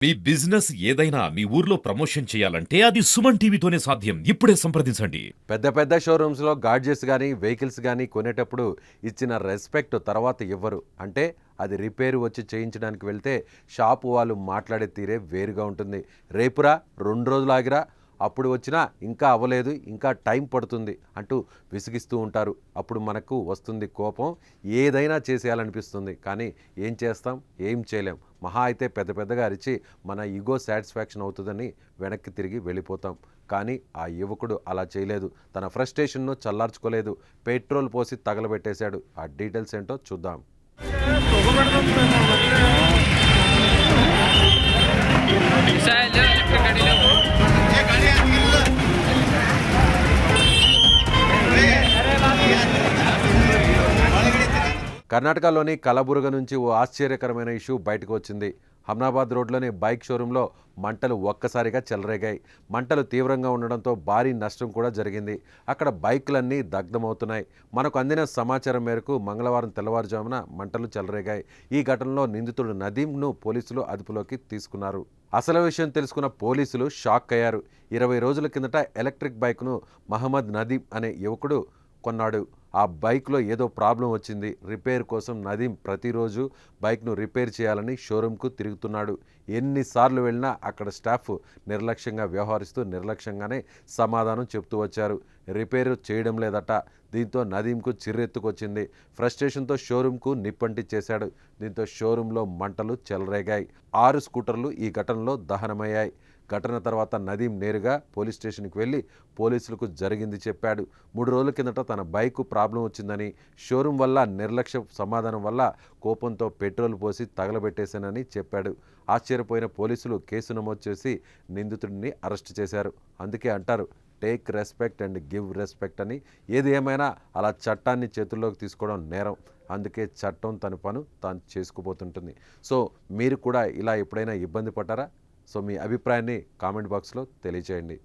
మీ business ఏదైనా మీ ఊర్లో promotion చేయాలంటే అది సుమన్ టీవీతోనే సాధ్యం. ఇప్పుడే సంప్రదించండి. పెద్ద పెద్ద షోరూమ్స్‌లో గాడ్జెట్స్ గానీ, వెహికల్స్ గానీ కొనేటప్పుడు ఇచ్చిన రెస్పెక్ట్ తర్వాత ఇవ్వరు. అంటే అది రిపేర్ వచ్చి చేయించడానికి వెళ్తే షాపు వాళ్ళు మాట్లాడే తీరే వేరుగా ఉంటుంది. రేపురా, 2 రోజులు ఆగిరా, అప్పుడు వచ్చినా ఇంకా అవ్వలేదు, ఇంకా టైం పడుతుంది అంటూ విసిగిస్తూ ఉంటారు. అప్పుడు మనకు వస్తుంది కోపం. ఏదైనా చేసేయాలనిపిస్తుంది. కానీ ఏం చేస్తాం? ఏం చేయలేం. మహా అయితే పెద్ద పెద్దగా అరిచి మన ఈగో సాటిస్ఫాక్షన్ అవుతుందని వెనక్కి తిరిగి వెళ్ళిపోతాం. కానీ ఆ యువకుడు అలా చేయలేదు. తన ఫ్రస్ట్రేషన్ను చల్లార్చుకోలేదు. పెట్రోల్ పోసి తగలబెట్టేశాడు. ఆ డీటెయిల్స్ ఏంటో చూద్దాం. కర్ణాటకలోని కలబుర్గ నుంచి ఓ ఆశ్చర్యకరమైన ఇష్యూ బయటకు వచ్చింది. హమ్నాబాద్ రోడ్లోని బైక్ షోరూంలో మంటలు ఒక్కసారిగా చెలరేగాయి. మంటలు తీవ్రంగా ఉండడంతో భారీ నష్టం కూడా జరిగింది. అక్కడ బైకులన్నీ దగ్ధమవుతున్నాయి. మనకు అందిన సమాచారం మేరకు మంగళవారం తెల్లవారుజామున మంటలు చెలరేగాయి. ఈ ఘటనలో నిందితుడు నదీంను పోలీసులు అదుపులోకి తీసుకున్నారు. అసలు విషయం తెలుసుకున్న పోలీసులు షాక్ అయ్యారు. 20 రోజుల కిందట ఎలక్ట్రిక్ బైక్ను మహమ్మద్ నదీం అనే యువకుడు కొన్నాడు. ఆ బైక్లో ఏదో ప్రాబ్లం వచ్చింది. రిపేర్ కోసం నదీం ప్రతిరోజు బైక్ను రిపేర్ చేయాలని షోరూంకు తిరుగుతున్నాడు. ఎన్నిసార్లు వెళ్ళినా అక్కడ స్టాఫ్ నిర్లక్ష్యంగా వ్యవహరిస్తూ నిర్లక్ష్యంగానే సమాధానం చెప్తూ వచ్చారు. రిపేరు చేయడం లేదట. దీంతో నదీంకు చిర్రెత్తుకొచ్చింది. ఫ్రస్ట్రేషన్తో షోరూంకు నిప్పంటించేశాడు. దీంతో షోరూంలో మంటలు చెలరేగాయి. 6 స్కూటర్లు ఈ ఘటనలో దహనమయ్యాయి. ఘటన తర్వాత నదీం నేరుగా పోలీస్ స్టేషన్కి వెళ్ళి పోలీసులకు జరిగింది చెప్పాడు. 3 రోజుల కిందట తన బైకు ప్రాబ్లం వచ్చిందని, షోరూం వల్ల నిర్లక్ష్య సమాధానం వల్ల కోపంతో పెట్రోల్ పోసి తగలబెట్టేశానని చెప్పాడు. ఆశ్చర్యపోయిన పోలీసులు కేసు నమోదు చేసి నిందితుడిని అరెస్ట్ చేశారు. అందుకే అంటారు, take respect and give respect అని. ఏది ఏమైనా అలా చట్టాన్ని చేతుల్లోకి తీసుకోవడం నేరం. అందుకే చట్టం తన పను తాను చేసుకుపోతుంటుంది. సో మీరు కూడా ఇలా ఎప్పుడైనా ఇబ్బంది పడ్డారా? సో మీ అభిప్రాయాన్ని కామెంట్ బాక్స్లో తెలియచేయండి.